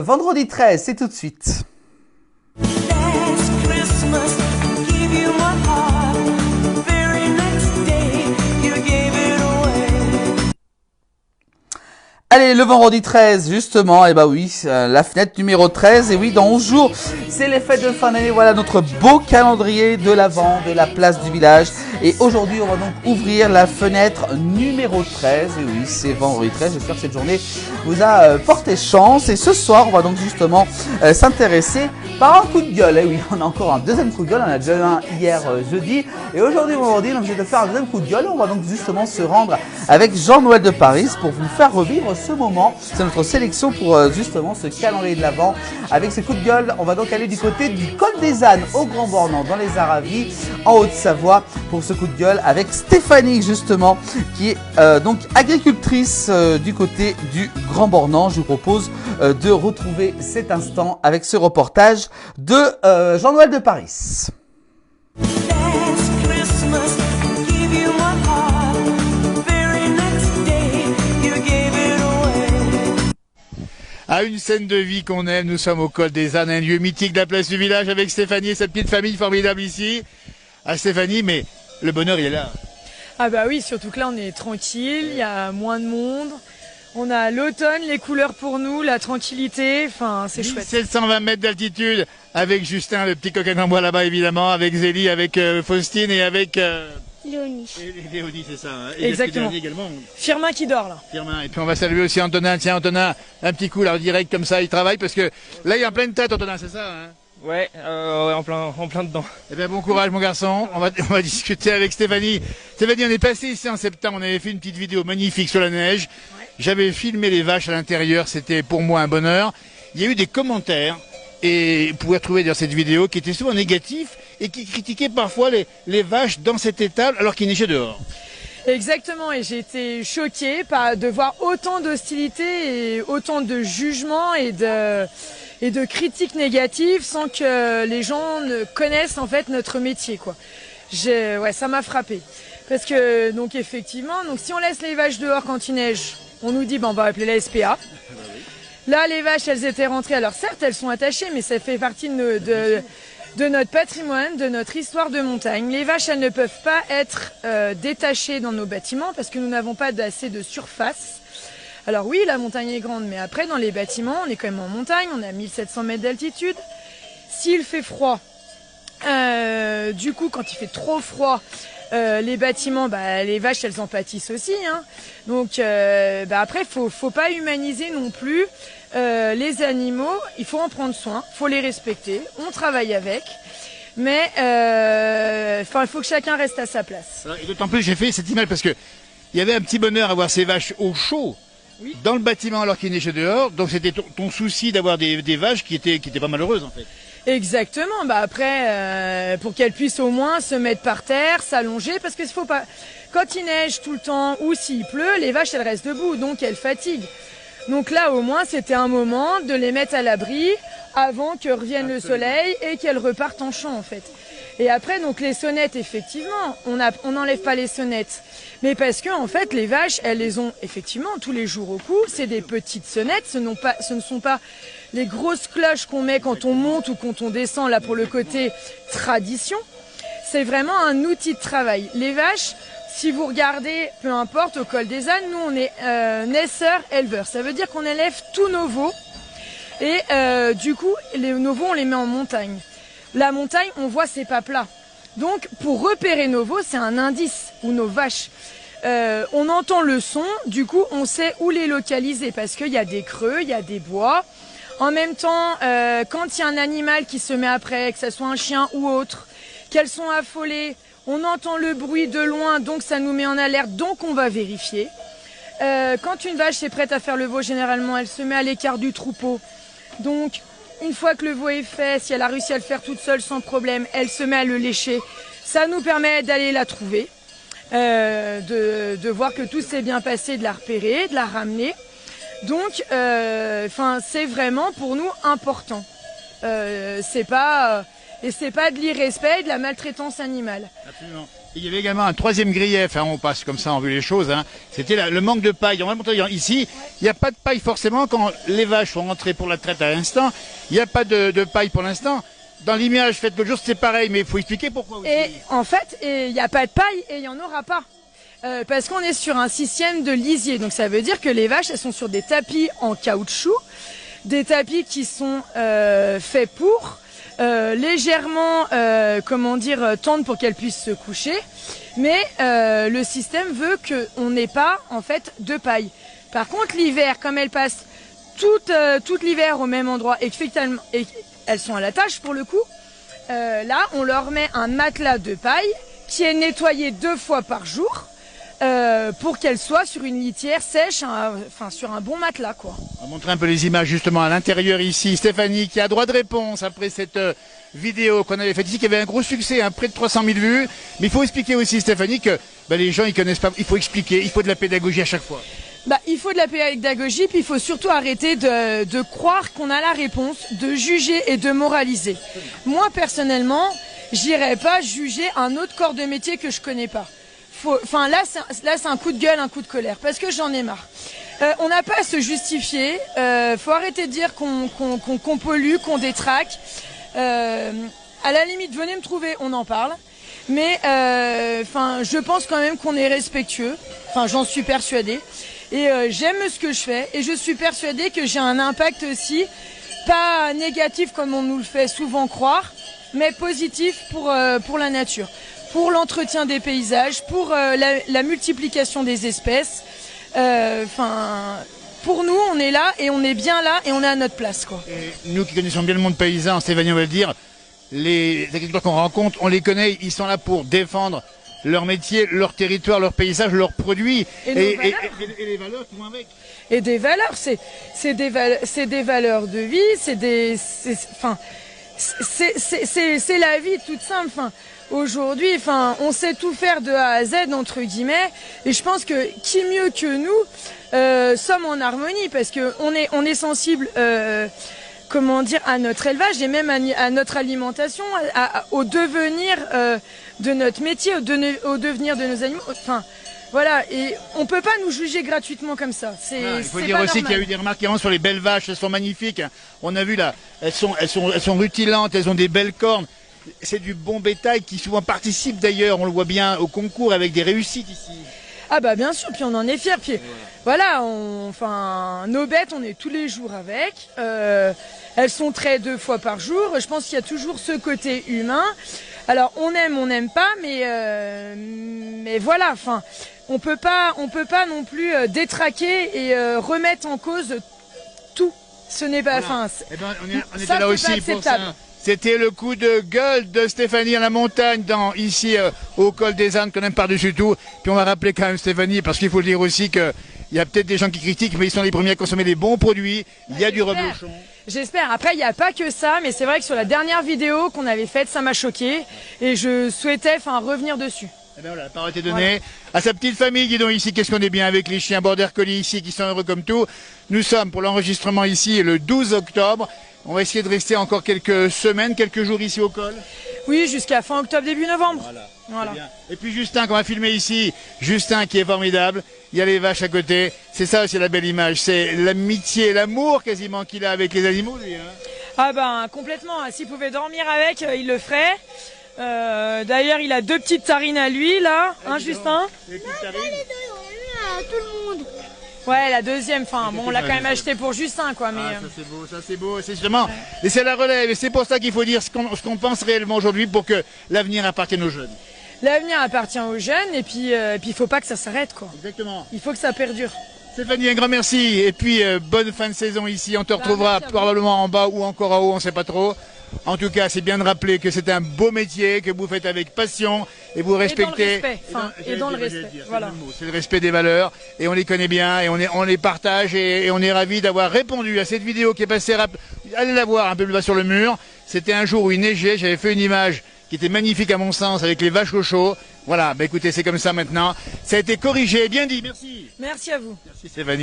Vendredi 13, c'est tout de suite. Allez, le vendredi 13, justement, et bah oui, la fenêtre numéro 13, et oui, dans 11 jours, c'est les fêtes de fin d'année, voilà notre beau calendrier de l'Avent, de la place du village, et aujourd'hui, on va donc ouvrir la fenêtre numéro 13, et oui, c'est vendredi 13, j'espère que cette journée vous a porté chance, et ce soir, on va donc justement s'intéresser par un coup de gueule, et oui, on a encore un deuxième coup de gueule, on a déjà eu un hier jeudi, et aujourd'hui, vendredi, on est obligé de faire un deuxième coup de gueule, on va donc justement se rendre avec Jean-Noël de Paris pour vous faire revivre ce moment. C'est notre sélection pour justement ce calendrier de l'Avent. Avec ce coup de gueule, on va donc aller du côté du col des ânes au Grand Bornand dans les Aravis en Haute-Savoie pour ce coup de gueule avec Stéphanie justement qui est donc agricultrice du côté du Grand Bornand. Je vous propose de retrouver cet instant avec ce reportage de Jean-Noël de Paris. À une scène de vie qu'on aime, nous sommes au col des ânes, un lieu mythique de la place du village avec Stéphanie et sa petite famille formidable ici. Ah Stéphanie, mais le bonheur il est là. Ah bah oui, surtout que là on est tranquille, il y a moins de monde. On a l'automne, les couleurs pour nous, la tranquillité, enfin c'est chouette. 1720 mètres d'altitude avec Justin, le petit coquin en bois là-bas évidemment, avec Zélie, avec Faustine et avec... Léonie. Léonie, c'est ça. Hein. Et exactement. Également. Firmin qui dort là. Firmin. Et puis on va saluer aussi Antonin. Tiens Antonin, un petit coup là direct comme ça, il travaille parce que là il est en pleine tête Antonin, c'est ça hein. Ouais, en plein dedans. Eh bien bon courage mon garçon, on va discuter avec Stéphanie. Stéphanie, on est passé ici en septembre, on avait fait une petite vidéo magnifique sur la neige. Ouais. J'avais filmé les vaches à l'intérieur, c'était pour moi un bonheur. Il y a eu des commentaires, et vous pouvez retrouver dans cette vidéo, qui étaient souvent négatifs et qui critiquaient parfois les vaches dans cet étable alors qu'il neigeait dehors. Exactement, et j'ai été choquée de voir autant d'hostilité et autant de jugements et de critiques négatives sans que les gens ne connaissent en fait notre métier quoi. Ouais, ça m'a frappée. Parce que donc effectivement, donc si on laisse les vaches dehors quand il neige, on nous dit on va appeler la SPA. Là les vaches elles étaient rentrées, alors certes elles sont attachées mais ça fait partie de notre patrimoine, de notre histoire de montagne. Les vaches elles ne peuvent pas être détachées dans nos bâtiments parce que nous n'avons pas assez de surface. Alors oui, la montagne est grande, mais après, dans les bâtiments, on est quand même en montagne, on a 1700 mètres d'altitude. S'il fait froid, du coup, quand il fait trop froid, les bâtiments, les vaches, elles en pâtissent aussi. Hein. Donc, après, faut pas humaniser non plus les animaux. Il faut en prendre soin, faut les respecter. On travaille avec. Mais il faut que chacun reste à sa place. Et d'autant plus, j'ai fait cette image parce que il y avait un petit bonheur à voir ces vaches au chaud. Oui. Dans le bâtiment alors qu'il neigeait dehors, donc c'était ton souci d'avoir des vaches qui étaient pas malheureuses en fait. Exactement, après pour qu'elles puissent au moins se mettre par terre, s'allonger, parce que faut pas, quand il neige tout le temps ou s'il pleut, les vaches elles restent debout, donc elles fatiguent. Donc là au moins c'était un moment de les mettre à l'abri avant que revienne le soleil et qu'elles repartent en champ en fait. Et après donc les sonnettes effectivement, on n'enlève pas les sonnettes. Mais parce que en fait les vaches, elles les ont effectivement tous les jours au cou, c'est des petites sonnettes, ce ne sont pas les grosses cloches qu'on met quand on monte ou quand on descend là pour le côté tradition. C'est vraiment un outil de travail. Les vaches, si vous regardez, peu importe au col des ânes, nous on est naisseurs-éleveurs. Ça veut dire qu'on élève tous nos veaux et du coup nos veaux on les met en montagne. La montagne, on voit c'est pas plat. Donc, pour repérer nos veaux, c'est un indice, ou nos vaches. On entend le son, du coup, on sait où les localiser, parce qu'il y a des creux, il y a des bois. En même temps, quand il y a un animal qui se met après, que ce soit un chien ou autre, qu'elles sont affolées, on entend le bruit de loin, donc ça nous met en alerte, donc on va vérifier. Quand une vache est prête à faire le veau, généralement, elle se met à l'écart du troupeau. Donc, une fois que le veau est fait, si elle a réussi à le faire toute seule sans problème, elle se met à le lécher. Ça nous permet d'aller la trouver, de voir que tout s'est bien passé, de la repérer, de la ramener. Donc, c'est vraiment pour nous important. C'est pas Et c'est pas de l'irrespect et de la maltraitance animale. Absolument. Et il y avait également un troisième grief, hein, on passe comme ça, on vu les choses, hein. C'était le manque de paille. On va montrer ici, il n'y a pas de paille forcément quand les vaches sont rentrées pour la traite à l'instant. Il n'y a pas de paille pour l'instant. Dans l'image faite l'autre jour, c'était pareil, mais il faut expliquer pourquoi aussi. Et en fait, il n'y a pas de paille et il n'y en aura pas. Parce qu'on est sur un système de lisier. Donc ça veut dire que les vaches, elles sont sur des tapis en caoutchouc. Des tapis qui sont faits pour... légèrement, tendre pour qu'elle puisse se coucher, mais le système veut qu'on n'ait pas en fait de paille. Par contre, l'hiver, comme elles passent toute l'hiver au même endroit et elles sont à la tâche pour le coup, là, on leur met un matelas de paille qui est nettoyé 2 fois par jour. Pour qu'elle soit sur une litière sèche, sur un bon matelas, quoi. On va montrer un peu les images justement à l'intérieur ici. Stéphanie qui a droit de réponse après cette vidéo qu'on avait faite ici, qui avait un gros succès, hein, près de 300 000 vues. Mais il faut expliquer aussi, Stéphanie, que les gens ils connaissent pas. Il faut expliquer, il faut de la pédagogie à chaque fois. Il faut de la pédagogie, puis il faut surtout arrêter de croire qu'on a la réponse, de juger et de moraliser. Moi personnellement, j'irai pas juger un autre corps de métier que je connais pas. Là, c'est un coup de gueule, un coup de colère, parce que j'en ai marre. On n'a pas à se justifier. Faut arrêter de dire qu'on pollue, qu'on détraque. À la limite, venez me trouver, on en parle. Mais je pense quand même qu'on est respectueux. J'en suis persuadée. Et j'aime ce que je fais. Et je suis persuadée que j'ai un impact aussi, pas négatif comme on nous le fait souvent croire, mais positif pour la nature. Pour l'entretien des paysages, pour la multiplication des espèces. Pour nous, on est là et on est bien là et on est à notre place, quoi. Et nous qui connaissons bien le monde paysan, Stéphanie, on va le dire, les agriculteurs qu'on rencontre, on les connaît, ils sont là pour défendre leur métier, leur territoire, leur paysage, leurs produits et les valeurs qui vont avec. Et des valeurs, c'est des valeurs de vie, c'est la vie toute simple. Aujourd'hui, on sait tout faire de A à Z, entre guillemets, et je pense que qui mieux que nous sommes en harmonie, parce que on est sensible, à notre élevage et même à notre alimentation, au devenir de notre métier, au devenir de nos animaux. Voilà, et on peut pas nous juger gratuitement comme ça. Il faut dire aussi qu'il y a eu des remarques sur les belles vaches, elles sont magnifiques. On a vu là, elles sont rutilantes, elles ont des belles cornes. C'est du bon bétail qui souvent participe d'ailleurs, on le voit bien au concours avec des réussites ici. Ah bien sûr, puis on en est fiers. Puis voilà, nos bêtes, on est tous les jours avec. Elles sont traitées 2 fois par jour. Je pense qu'il y a toujours ce côté humain. Alors on n'aime pas, mais voilà. On peut pas non plus détraquer et remettre en cause tout. Ce n'est pas. Voilà. On était là aussi pour ça. C'était le coup de gueule de Stéphanie à la montagne, ici au col des Ânes, qu'on aime par-dessus tout. Puis on va rappeler quand même Stéphanie, parce qu'il faut le dire aussi qu'il y a peut-être des gens qui critiquent, mais ils sont les premiers à consommer les bons produits. Il y a du reblochon. J'espère. Après, il n'y a pas que ça, mais c'est vrai que sur la dernière vidéo qu'on avait faite, ça m'a choqué et je souhaitais revenir dessus. Eh bien voilà, la parole était donnée à sa petite famille. Dis donc ici, qu'est-ce qu'on est bien avec les chiens border collie ici qui sont heureux comme tout. Nous sommes pour l'enregistrement ici le 12 octobre. On va essayer de rester encore quelques semaines, quelques jours ici au col. Oui, jusqu'à fin octobre, début novembre. Voilà. Bien. Et puis Justin qu'on va filmer ici, Justin qui est formidable. Il y a les vaches à côté. C'est ça aussi la belle image. C'est l'amitié, l'amour quasiment qu'il a avec les animaux, lui. Complètement. S'il pouvait dormir avec, il le ferait. D'ailleurs, il a 2 petites tarines à lui, là. Justin? Les petites tarines. Les deux, on a mis à tout le monde. Ouais, la deuxième, on l'a quand même acheté pour Justin, quoi. Mais ça c'est beau, c'est justement, et c'est la relève, et c'est pour ça qu'il faut dire ce qu'on pense réellement aujourd'hui pour que l'avenir appartienne aux jeunes. L'avenir appartient aux jeunes, et puis il faut pas que ça s'arrête, quoi. Exactement. Il faut que ça perdure. Stéphanie, un grand merci, et puis bonne fin de saison ici, on te retrouvera probablement en bas ou encore en haut, on sait pas trop. En tout cas, c'est bien de rappeler que c'est un beau métier, que vous faites avec passion et vous respectez. Et dans le respect. Voilà. C'est le respect des valeurs et on les connaît bien et on les partage et on est ravis d'avoir répondu à cette vidéo qui est passée. Allez la voir un peu plus bas sur le mur. C'était un jour où il neigeait, j'avais fait une image qui était magnifique à mon sens avec les vaches au chaud. Voilà, écoutez, c'est comme ça maintenant. Ça a été corrigé, bien dit, merci. Merci à vous. Merci Stéphanie.